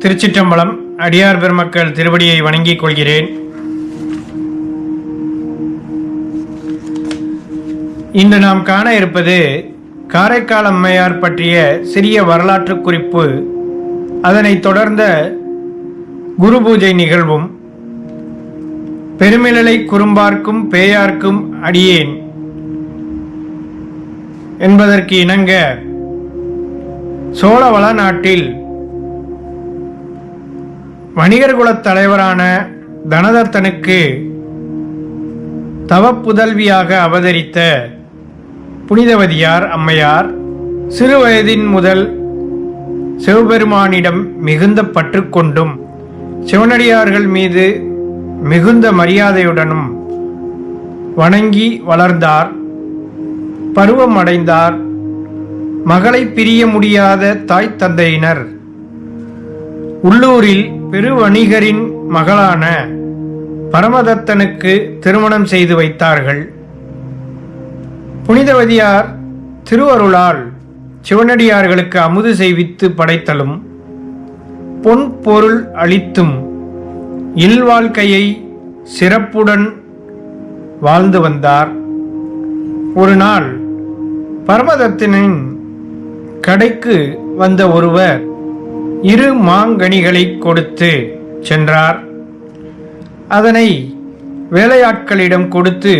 திருச்சிற்றம்பலம். அடியார் பெருமக்கள் திருவடியை வணங்கிக் கொள்கிறேன். இன்று நாம் காண இருப்பது காரைக்கால் அம்மையார் பற்றிய சிறிய வரலாற்று குறிப்பு, அதனைத் தொடர்ந்த குரு பூஜை நிகழ்வும். பெருமிழலை குறும்பார்க்கும் பேயார்க்கும் அடியேன் என்பதற்கு இணங்க சோழ வளநாட்டில் வணிகர் குலத் தலைவரான தனதத்தனுக்கு தவப்புதல்வியாக அவதரித்த புனிதவதியார் அம்மையார் சிறு வயதின் முதல் சிவபெருமானிடம் மிகுந்த பற்று கொண்டும் சிவனடியார்கள் மீது மிகுந்த மரியாதையுடனும் வணங்கி வளர்ந்தார். பருவம் அடைந்தார். மகளை பிரிய முடியாத தாய் தந்தையினர் உள்ளூரில் பெருவணிகரின் மகளான பரமதத்தனுக்கு திருமணம் செய்து வைத்தார்கள். புனிதவதியார் திருவருளால் சிவனடியார்களுக்கு அமுது செய்வித்து படைத்தலும் பொன் பொருள் அளித்தும் இல்வாழ்க்கையை சிறப்புடன் வாழ்ந்து வந்தார். ஒரு நாள் பரமதத்தனின் கடைக்கு வந்த ஒருவர் 2 மாங்கனிகளை கொடுத்து சென்றார். அதனை வேலையாட்களிடம் கொடுத்து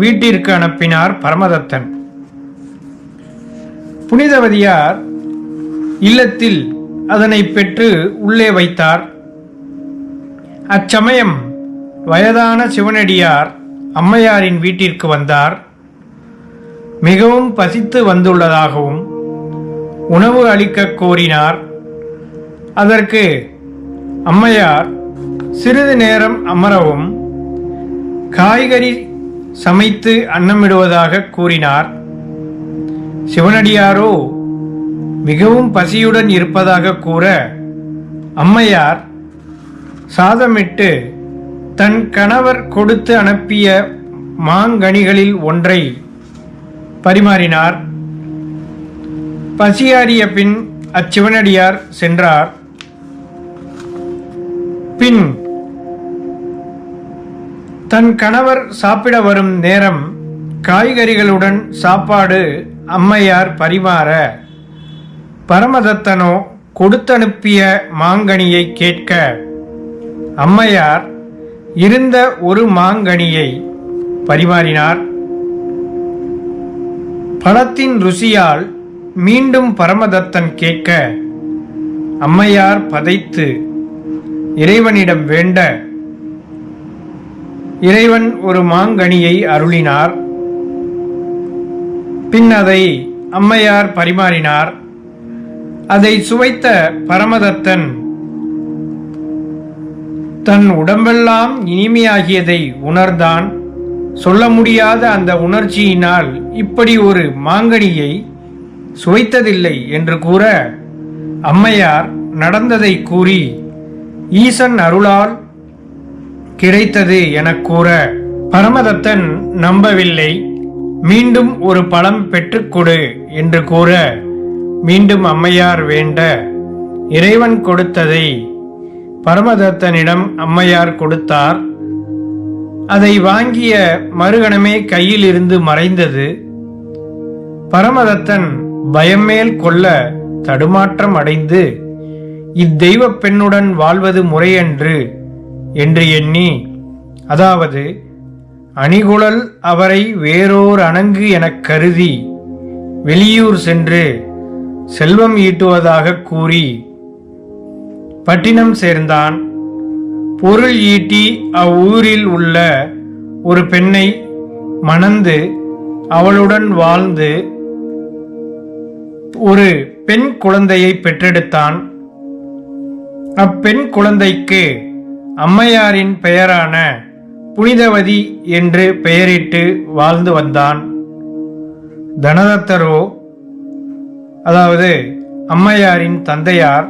வீட்டிற்கு அனுப்பினார் பரமதத்தன். புனிதவதியார் இல்லத்தில் அதனை பெற்று உள்ளே வைத்தார். அச்சமயம் வயதான சிவனடியார் அம்மையாரின் வீட்டிற்கு வந்தார். மிகவும் பசித்து வந்துள்ளதாகவும் உணவு அளிக்க கோரினார். அதற்கு அம்மையார் சிறிது நேரம் அமரவும் காய்கறி சமைத்து அன்னமிடுவதாக கூறினார். சிவனடியாரோ மிகவும் பசியுடன் இருப்பதாக கூற அம்மையார் சாதமிட்டு தன் கணவர் கொடுத்து அனுப்பிய மாங்கனிகளில் ஒன்றை பரிமாறினார். பசியாறிய பின் அச்சிவனடியார் சென்றார். பின் தன் கணவர் சாப்பிட வரும் நேரம் காய்கறிகளுடன் சாப்பாடு அம்மையார் பரிமாற பரமதத்தனோ கொடுத்தனுப்பிய மாங்கனியை கேட்க அம்மையார் இருந்த ஒரு மாங்கனியை பரிமாறினார். பழத்தின் ருசியால் மீண்டும் பரமதத்தன் கேட்க அம்மையார் பதைத்து இறைவனிடம் வேண்ட இறைவன் ஒரு மாங்கனியை அருளினார். பின் அதை அம்மையார் பரிமாறினார். அதை சுவைத்த பரமதத்தன் தன் உடம்பெல்லாம் இனிமையாகியதை உணர்ந்தான். சொல்ல முடியாத அந்த உணர்ச்சியினால் இப்படி ஒரு மாங்கனியை சுவைத்ததில்லை என்று கூற அம்மையார் நடந்ததை கூறி ஈசன் அருளால் கிடைத்தது என கூற பரமதத்தன் நம்பவில்லை. மீண்டும் ஒரு பழம் பெற்றுக்கொடு என்று கூற மீண்டும் அம்மையார் வேண்ட இறைவன் கொடுத்ததை பரமதத்தனிடம் அம்மையார் கொடுத்தார். அதை வாங்கிய மறுகணமே கையில் இருந்து மறைந்தது. பரமதத்தன் பயமேல் கொள்ள தடுமாற்றம் அடைந்து இத்தெய்வ பெண்ணுடன் வாழ்வது முறையன்று என்று எண்ணி, அதாவது அணிகுழல் அவரை வேறோர் அணங்கு எனக் கருதி வெளியூர் சென்று செல்வம் ஈட்டுவதாக கூறி பட்டினம் சேர்ந்தான். பொருள் ஈட்டி அவ்வூரில் உள்ள ஒரு பெண்ணை மணந்து அவளுடன் வாழ்ந்து ஒரு பெண் குழந்தையை பெற்றெடுத்தான். அப்பெண் குழந்தைக்கு அம்மையாரின் பெயரான புனிதவதி என்று பெயரிட்டு வாழ்ந்து வந்தான். தனதத்தரோ, அதாவது அம்மையாரின் தந்தையார்,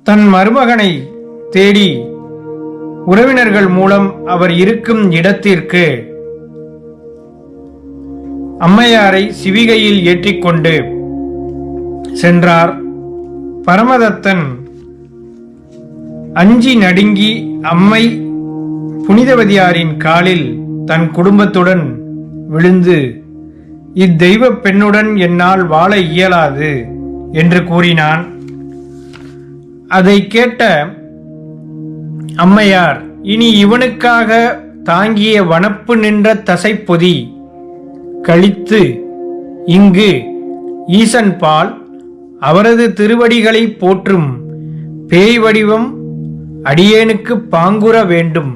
தன் மருமகனை தேடி உறவினர்கள் மூலம் அவர் இருக்கும் இடத்திற்கு அம்மையாரை சிவிகையில் ஏற்றிக்கொண்டு சென்றார். பரமதத்தன் அஞ்சி நடுங்கி அம்மை புனிதவதியாரின் காலில் தன் குடும்பத்துடன் விழுந்து, இத்தெய்வ பெண்ணுடன் என்னால் வாழ இயலாது என்று கூறினான். அதை கேட்ட அம்மையார், இனி இவனுக்காக தாங்கிய வனப்பு நின்ற தசைப்பொதி கழித்து இங்கு ஈசன் பால் அவரது திருவடிகளை போற்றும் பேய் வடிவம் அடியேனுக்கு பாங்குற வேண்டும்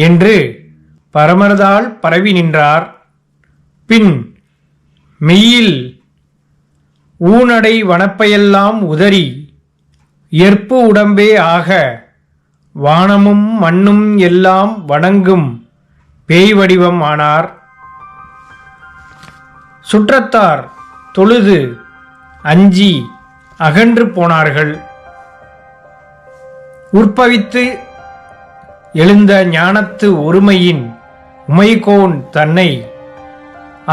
என்று பரமரதால் பரவி நின்றார். பின் மெய்யில் ஊனடை வனப்பையெல்லாம் உதறி ஏற்பு உடம்பே ஆக வானமும் மண்ணும் எல்லாம் வணங்கும் பேய் வடிவம் ஆனார். சுற்றத்தார் தொழுது அஞ்சி அகன்று போனார்கள். உற்பவித்து எழுந்த ஞானத்து ஒருமையின் உமைகோன் தன்னை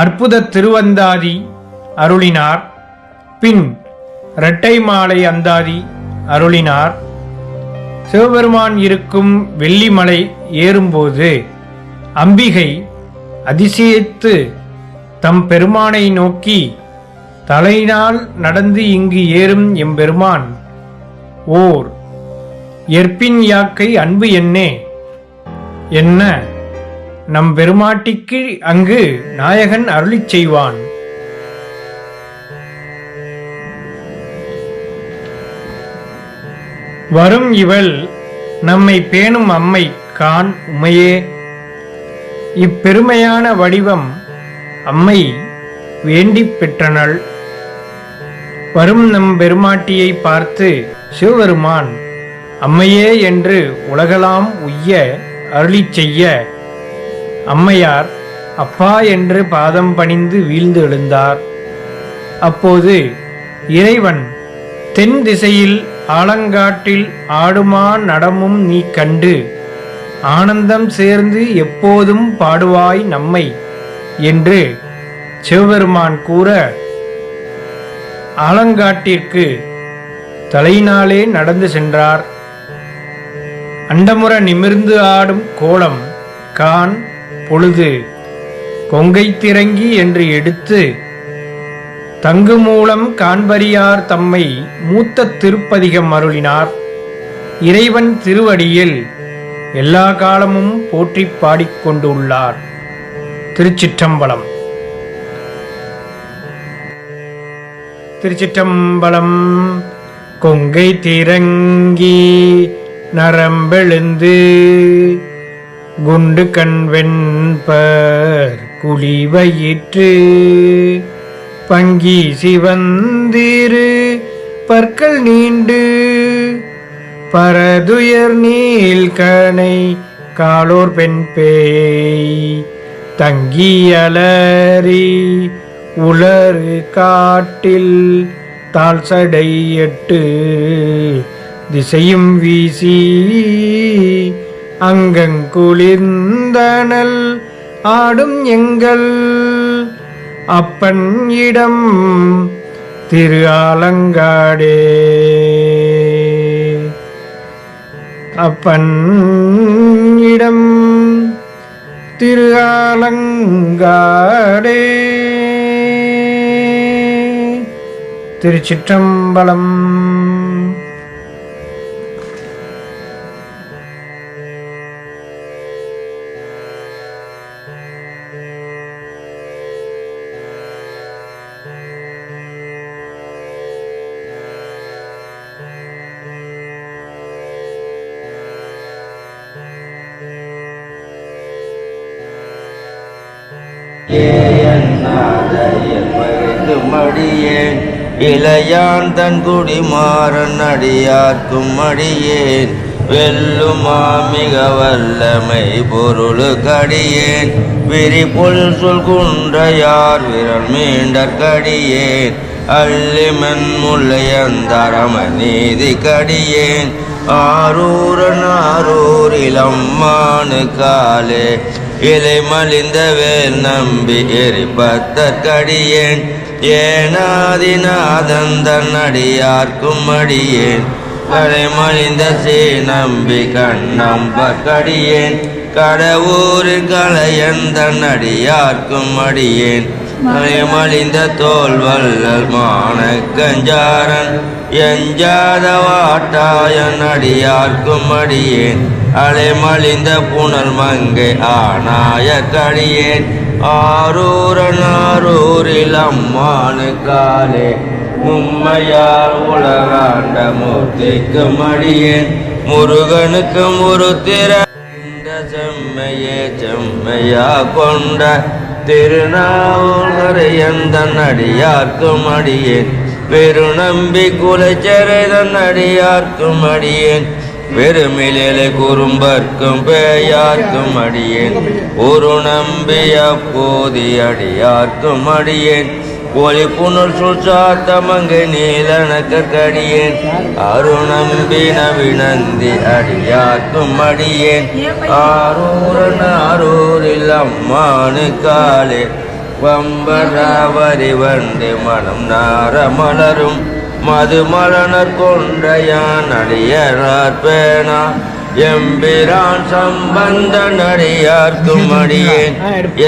அற்புத திருவந்தாதி அருளினார். பின் இரட்டை மாலை அந்தாதி அருளினார். சிவபெருமான் இருக்கும் வெள்ளிமலை ஏறும்போது அம்பிகை அதிசயித்து தம் பெருமானை நோக்கி, தலையினால் நடந்து இங்கு ஏறும் எம்பெருமான் ஓர் எற்பின் யாக்கை அன்பு என்னே என்ன நம் பெருமாட்டிக்கு அங்கு நாயகன் அருளிச் செய்வான். வரும் இவள் நம்மை பேணும் அம்மை கான் உமையே. இப்பெருமையான வடிவம் அம்மை வேண்டிப் பெற்றனள். வரும் நம் பெருமாட்டியை பார்த்து சிவபெருமான் அம்மையே என்று உலகலாம் உய்ய அருளிச் செய்ய அம்மையார் அப்பா என்று பாதம் பணிந்து வீழ்ந்து எழுந்தார். அப்போது இறைவன் தென் திசையில் ஆலங்காட்டில் ஆடுமா நடமும் நீ கண்டு ஆனந்தம் சேர்ந்து எப்போதும் பாடுவாய் நம்மை என்று சிவபெருமான் கூற, ஆலங்காட்டிற்கு தலையினாலே நடந்து சென்றார். அண்டமுற நிமிர்ந்து ஆடும் கோலம் கான் பொழுது கொங்கை திரங்கி என்று எடுத்து தங்கு மூலம் காண்பறியார் தம்மை மூத்த திருப்பதிகம் அருளினார். இறைவன் திருவடியில் எல்லா காலமும் போற்றி பாடிக்கொண்டுள்ளார். திருச்சிற்றம்பலம். திருச்சிற்றம்பலம். கொங்கை திரங்கி நரம்பெழுந்து குண்டு கண்வெண்பர் குழிவயிற்று பங்கி சிவந்திரு பற்கள் நீண்டு பரதுயர் நீல் கணை காலோர் பெண் பேய் தங்கி அலறி உலறு காட்டில் தாழ் சடை எட்டு திசையும் வீசி அங்கங்குளிர்ந்தனல் ஆடும் எங்கள் அப்பன் இடம் திரு ஆலங்காடே. அப்பன் இடம் திரு ஆலங்காடே. திருச்சிற்றம்பலம். மடியேன் இளையான் தன் குடிமாறன் அடியார்க்கும் அடியேன் வெல்லுமா மிக வல்லமை பொருளுக்கடியேன் விரிபொல் சொல் குன்றையார் விரல் மீண்டற்கடியேன் அள்ளிமன் முல்லையந்தரம நீதி கடியேன் ஆரூரன் ஆரூரில் அம்மானு காலே இலை மலிந்த வேல் நம்பி எரிபத்தற்கடியேன் ஏனாதிநாதந்தன் அடியார்க்கும் அடியேன் கடை மலிந்த சே நம்பி கண்ணம்பற்கடியேன் கடவுரின் கலையந்தன் அடியார்க்கும் அடியேன் மலிந்த தோல் வல்லல் மான கஞ்சாரன் எஞ்சாத வாட்டாயன் அடியார்க்கும் அடியேன் அலைமலிந்த புனல் மங்கை ஆனாய கடியேன் ஆரூரன் ஆரூரில் அம்மானு காலே உம்மையார் உலகாண்ட மூர்த்திக்கும் அடியேன் முருகனுக்கு முருத்திர செம்மையே செம்மையா கொண்ட திருநாவுக்கரையந்தன் அடியார்க்கும் அடியேன் பெருநம்பி குலச்சரைதன் அடியார்க்கும் அடியேன் பெருமிலே குறும்பர்க்கும் பேயார்க்கும் அடியேன் ஒரு நம்பிய போதி அடியார்க்கும் அடியேன் ஒளி புனல் சுசாத்தமங்கை நீலனக்கடியேன் அருணம்பி நவிநந்தி அடியார்க்கும் அடியேன் ஆரூரன் ஆரூரில் அம்மானு காலே வம்பராவரி வண்டு மனம் நார மலரும் மதுமலனர் கொண்ட யான் அடியார் பேனா எம்பிரான் சம்பந்தன் அடியார்க்கும் அடியேன்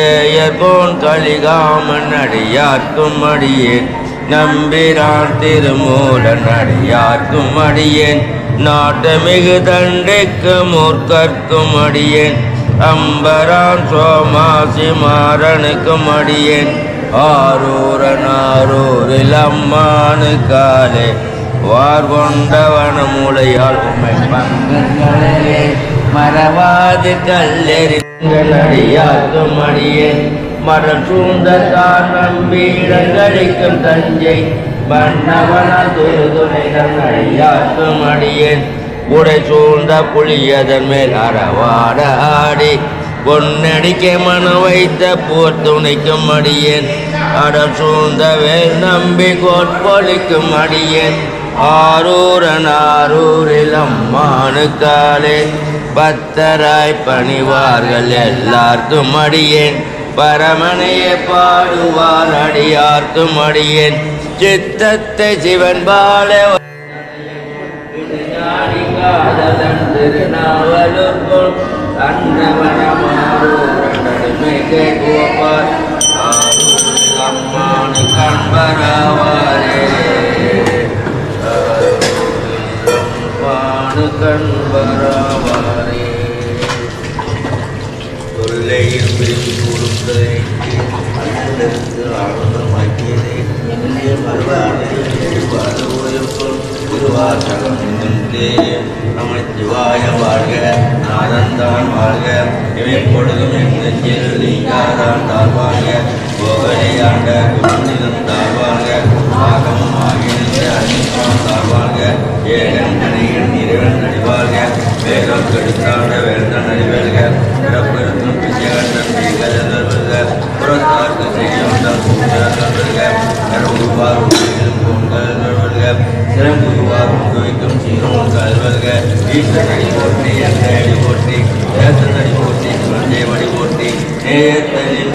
ஏயர்கோன் கலிகாமன் அடியார்க்கும் அடியேன் நம்பிரான் திருமூலன் அடியார்க்கும் அடியேன் நாட்டமிகு தண்டைக்கு மூர்க்கர்க்கும் அடியேன் அம்பரான் சோமாசி மாறனுக்கும் அடியேன் ஆரூரன் ஆரூரில் அம்மானு காலே வார் கொண்டவன மூளையால் உண்மை பங்கங்களே மறவாது கல்லெறியாக்கும் அடியேன் மரம் சூழ்ந்தார் நம்பி இடங்களிக்கும் தஞ்சை மன்னவனால் துணை அடியாக்கும் அடியேன் உடை சூழ்ந்த புளியதன் மேல் அறவாட ஆடி பொன்னடிக்க மன வைத்த போர் துணைக்கும் அடியேன் அடம் சூழ்ந்த வேல் நம்பி கோட்பொழிக்கும் அடியேன் ஆரூரன் ஆரூரில் அம்மானு காலே பத்தராய் பணிவார்கள் எல்லார்க்கும் அடியேன் பரமனையே பாடுவார் அடியார்க்கும் அடியேன் சித்தத்தை சிவன் பால திருநாவலூர் அன்னவனமாரூரன்மை கோபார் ஆரூரில் அம்மானு கண்பராவாரே கண்பராவாரே தொல்லையில் பிரிவு கூறுவதை ஆனந்தமாக்கியதே திருவாசகம் நமச்சிவாய வாழ்க நாதந்தான் வாழ்க இவை பொழுதும் என் நெஞ்சில் நீங்காதான் தாழ்வாங்க போகலையாண்ட குருநிலம் தாழ்வாங்க ஆகமும் ஆகியிருந்த அன்பான் தாழ்வாங்க ஏகன் நடிகன் இறைவன் நடிவாழ்க வேகம் கெடுத்தாண்ட வேந்தன் நடிவல்க பிறப்பிருந்தும் பிச்சைகண்டன் நீங்கல்வல்க புறத்தார்க்கு செய்யவந்தால் பூஜால்வல்க கருவார் உயிரும் பொங்கல்வல்க சிறங்குருவார் உங்கவைக்கும் சீரும் கல்வல்க ஈஸ்வரடி போற்றி எந்தடி போற்றி ஏத்தனடி போற்றி சுமஞ்சேவடி போற்றி நேயத்தனின்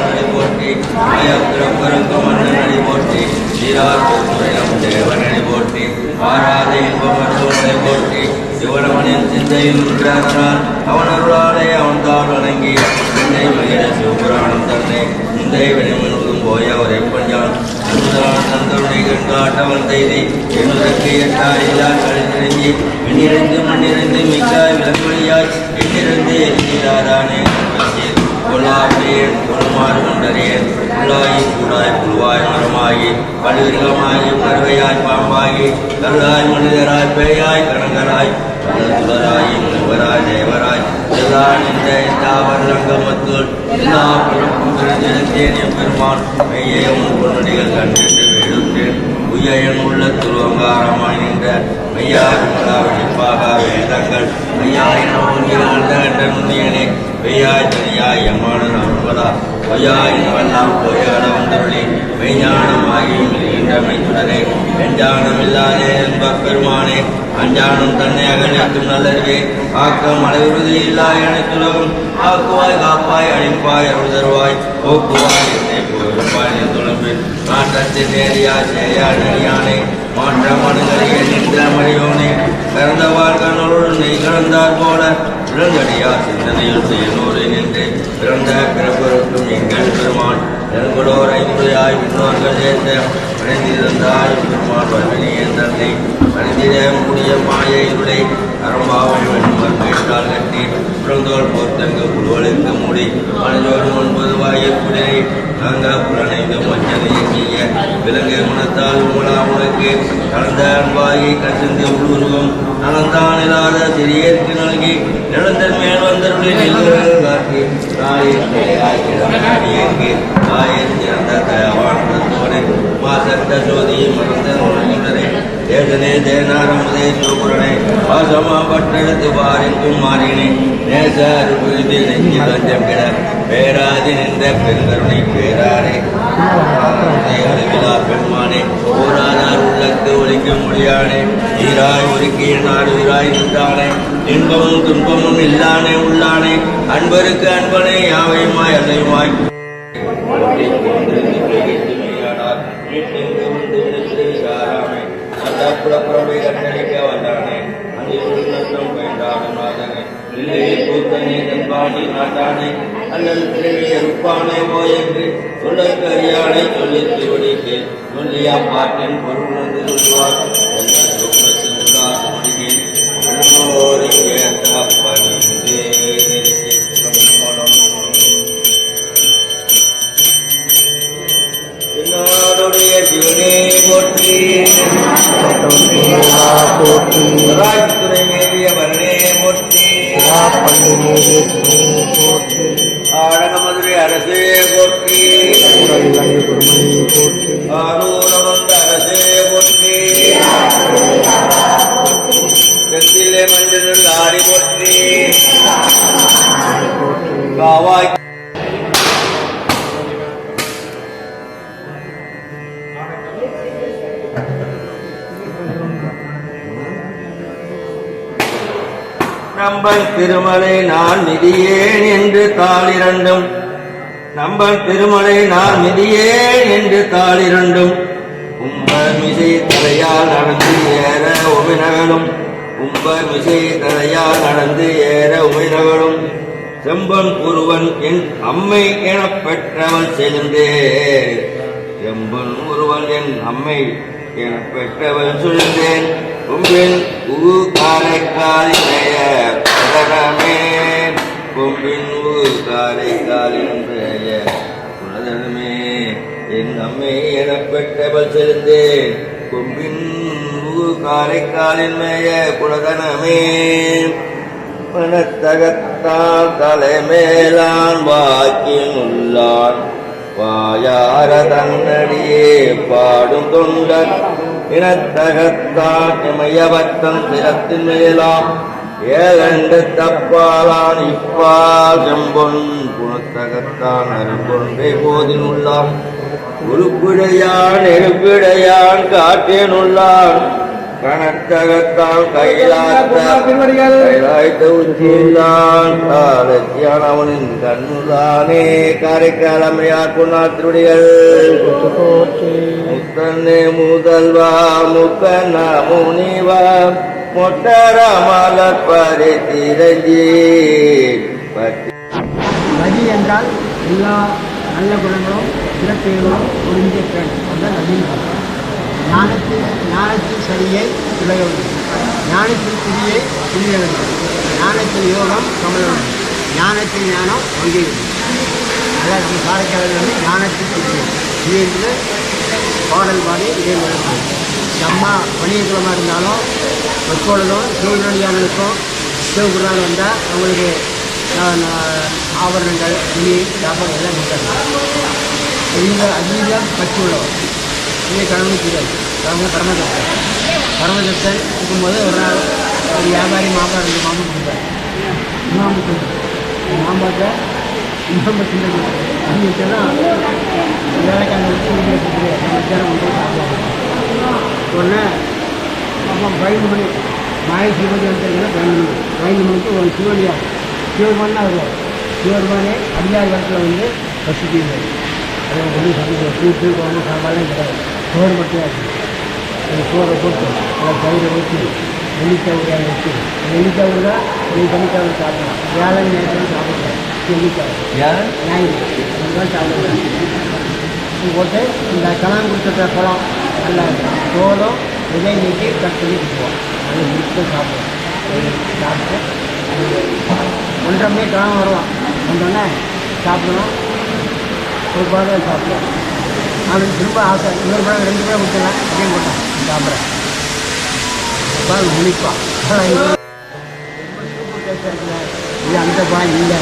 நடி போற்றி அயப்பிறப்பருக்கும் மன்னனடி போற்றி சீரார் பெருமுறையம் தேவனடி போற்றி ஆராத இன்பமற்றோனை போற்றி சிவனவனின் சிந்தையில் உண்டானால் அவனருளாலே அவன் தாழ் வணங்கி சிந்தை மகிழ சிவபுராணம் தன்னை சிந்தை வெளிமுழுவதும் போய ஒரே பஞ்சான் அன்புதான் தந்தருடைய கண்காட்டவன் செய்தி என்னுதற்கு எட்டாய் இல்லா கழித்திறங்கி விண்ணிறைந்து மண்ணிறைந்து மிக்காய் விலங்குவழியாய் எண்ணிறந்து எண்ணிராதானே கொல்லாப்பேன் கொள்ளுமாறு கொண்டறியேன் புல்லாயி கூடாய் புழுவாய் மரமாகி பல்விருகமாகி பறவையாய் பாம்பாகி கருளாய் மனிதராய் பேயாய் கணங்கராய் துளராய் முனிவராய் தேவராய் எல்லா நின்ற தாவரங்கமத்துள் எல்லா பிறப்பும் பிறந்தேன் எம்பெருமான் மெய்யே உன் பொன்னடிகள் கண்டிட்டு வேடுற்றேன் உயன் உள்ள துருவங்காரமாய் நின்ற மெய்யார் மலா வெளிப்பாக வேதங்கள் மெய்யாயின நுண்ணியனே வெய்யாய் தனியாய் எம்மான நாற்பதா பொய்யாயினவெல்லாம் பொய்யாட வந்தருளி மெய்ஞானமாகி மிகுகின்ற மெய்த்துடரே எஞ்ஞானமில்லாதே என்பப் பெருமானே அஞ்ஞானம் தன்னை அகழிக்கும் நல்லறிவே ஆக்கம் அளவுறுதி இல்லா அனைத்துலகம் ஆக்குவாய் காப்பாய் அழிப்பாய் அருள் தருவாய் போக்குவாய் என்னை போயிருப்பாய் என் துளம்பில் நாட்டத்தின் நேரியாய் சேயா நெறியானே மாற்ற மனுகளையே நின்ற மறியோனே பிறந்த வாழ்க்கனோடு நீ கலந்தார் போல பிறந்தடியார் சிந்தனையில் செய்யனோரை நின்று பிறந்த பிறப்பருக்கும் எங்கள் பெருமான் நெருங்கடோர் ஐந்துடையாய் முன்னோர்கள் சேர்ந்த அடைந்திருந்தாய் பெருமான் வல்வினியன் தந்தை அடைந்திட முடிய மாயையுடை அறம்பாவை வெண்மர் மேற்றால் கட்டி புறந்தோல் போர்த்தங்க புழுவலுக்கு மூடி மனதோடு 9 வாயிற்குடியை நாங்க புலனைந்து மஞ்சனையை செய்ய விலங்கு குணத்தால் உங்களா உனக்கு கலந்த அன்பாகி கசிந்து உள்ளுருவம் நலந்தான் இல்லாத சிறியேற்கு நல்கி நிலந்தன் மேல் வந்தருடைய நிலங்கள் காட்டி தாயிற்கு தாயின் சிறந்த தயவான் தத்துவனை மாசத்த ஜோதியை மறந்த உணர்கின்றனை தேசனே தேனாரமுதே சோபுரனை வாசமா பட்டெடுத்து பாரிக்கும் மாறினே நேச அருள்புரிதி நெஞ்சி தஞ்சம் கிட பேராதி நின்ற பெருங்கருணை பேராரே அறிவிலா பெருமானே போராதார் உள்ளத்து ஒழிக்கும் மொழியானே நீராய் ஒருக்கிய நாடுகிறாய் நின்றானே இன்பமும் துன்பமும் இல்லானே உள்ளானே அன்பருக்கு அன்பனே யாவையுமாய் அல்லையுமாய் புலப்புறமை கட்டளிக்க வந்தானே அங்கிருள் நஷ்டம் வேண்டாடும் நாதனே இல்லையே கூத்தனே தன்பாடி நாட்டானே அல்லது பிறவி அறுப்பானே போயென்று சொல்லற்கு அறியானை சொல்லி திருவடிக்கு சொல்லியா பாட்டின் பொருள் வந்து சொல்வார் என்னுடைய சிவனே போற்றி துறை மேறிய வரணே போற்றி ஆடக மதுரை அரசே போற்றி ஆரூரம் வந்த அரசே போற்றி செந்திலே மஞ்சள் ஆடி போற்றி காவாய் நம்பன் திருமலை நான் மிதியேன் என்று தாளிரண்டும் நம்பன் திருமலை நான் மிதியேன் என்று தாளிரண்டும் உம்பர் மிசை தலையால் நடந்து ஏற உமினகளும் உம்பர் மிசை தலையால் நடந்து ஏற உமினகளும் செம்பன் ஒருவன் என் அம்மை எனப் பெற்றவன் செழுந்தேன் செம்பன் ஒருவன் என் அம்மை எனப் பெற்றவன் சொல்ந்தேன் கும்பின் உகு காரைக்காலினைய புலதனமே கும்பின் உகு காரைக்காலினைய புலதனமே என் அம்மை எனப் பெற்றவள் செலுந்தேன் கும்பின் உகு காரைக்காலின்மைய புலதனமே மனத்தகத்தான் தலைமேலான் வாக்கின் உள்ளான் வாயார தன்னடியே பாடும் தொண்டன் இனத்தகத்தான் இமயவத்தம் சிரத்தின் மேலாம் ஏழண்டு தப்பாலான் இப்பால் செம்பொன் குணத்தகத்தான் அரும்பொன்றை போதின் உள்ளான் உருப்பிடையான் எழுப்பிடையான் காற்றேன் உள்ளான் கணத்தகத்தான் கைலாய்த்த உச்சியில்லான் அவனின் கண்ணுதானே காரைக்காலமையார் பொன்னார் திருடிகள் முத்தன்னே முதல்வா முக்கண்ண முனிவா மொட்டரமலர் பரிதிரஞ்சி நதி என்றால் எல்லா நல்ல குணங்களும் சிறப்புகளும் ஒருங்கிய பெண் அதுதான் நதின்னு ஞானத்தில் சரியை விலக வேண்டும், ஞானத்தில் திரியை புரிய வேண்டும், ஞானத்தில் யோகம் கமல வேண்டும், ஞானத்தில் ஞானம் ஒங்கி வேண்டும். அதான் நம்ம காரைக்காலில் வந்து ஞானத்தில் திரியை இதே பாடல் பாடி இதே வேண்டும். அம்மா வணிகக்குளமாக இருந்தாலும் எப்பொழுதும் சிவனடியார்களுக்கும் சிவகுருநாள் வந்தால் அவங்களுக்கு ஆபரணங்கள் துணி வியாபாரம் எல்லாம் கொடுத்தாங்க. இந்த அதீதம் பற்றி உள்ளவர் இதே கடவுளுக்கு தெரியாது. அவங்க பரமதத்தன் இருக்கும்போது ஒரு நாள் ஒரு வியாபாரி மாம்பழம் 2 மாம்பழம் கொடுத்தார். மாம்பழத்தை சிந்தனை அப்படின்னா வேலைக்கான மத்தியானம் கொண்டு போய் சாப்பிடுவாங்க. உடனே அப்போ 5 மணி மாய சிவபதி வந்துருக்குன்னா 5 மணிக்கு ஒரு சிவபெருமான் தான் வருவார். சிவபெருமானே அடியார் இடத்துல வந்து வசிக்கிறார். அதை ஒன்றும் சமைக்க கூட்டு குழம்பு சாம்பார்லாம் கிடையாது. சோறு மட்டும் இருக்குது. அந்த சோறை போட்டு அதை தயிரை ஊற்றி நெல்லிக்காய் ஊரியாக வச்சு நெல்லிக்காய் ஊரா நீ தண்ணிக்காய் சாப்பிடலாம். வேலை நேரத்தில் சாப்பிடலாம். நெல்லிக்காய் ஞாயிறு அதுதான் சாப்பிடலாம். போட்டு இந்த கலாம் கொடுத்த பழம் நல்லா தோலும் விதை நீக்கி கட் பண்ணி கொடுப்போம். அதை முடிச்சு சாப்பிடுவோம். சாப்பிட்டு 1.5 மணி கலாம் வருவோம். வந்தோடனே சாப்பிடணும். ஒரு பழம் சாப்பிடுவோம். அவனுக்கு திரும்ப ஆசை இன்னொரு பழம் 2 பழம் கொடுத்துலாம் அப்படின்னு போட்டான் சாப்பிட்றேன். அப்போ அது முடிப்பான். இது அந்த பழம் இல்லை,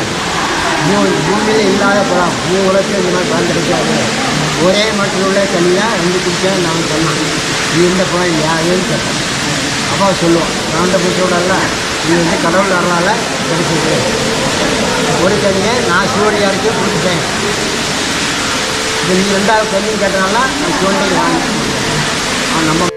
பூமியில் இல்லாத பழம், உலகத்தில் இந்த மாதிரி பழம் கிடைக்காது. ஒரே மட்டில் உள்ள தனியாக 2 குடிச்சா நான் சொன்னான். இது இந்த பழம் யாருன்னு கேட்டேன். அப்பா சொல்லுவோம் நான் பிடிச்சோடல இது வந்து கடவுள் அருளால் கிடைச்சது. ஒரு தனியை நான் சிவடியாருக்கே கொடுத்துட்டேன். இது நீ 2வது தண்ணி கேட்டனால நான் சிவடியை வாங்கி நம்ம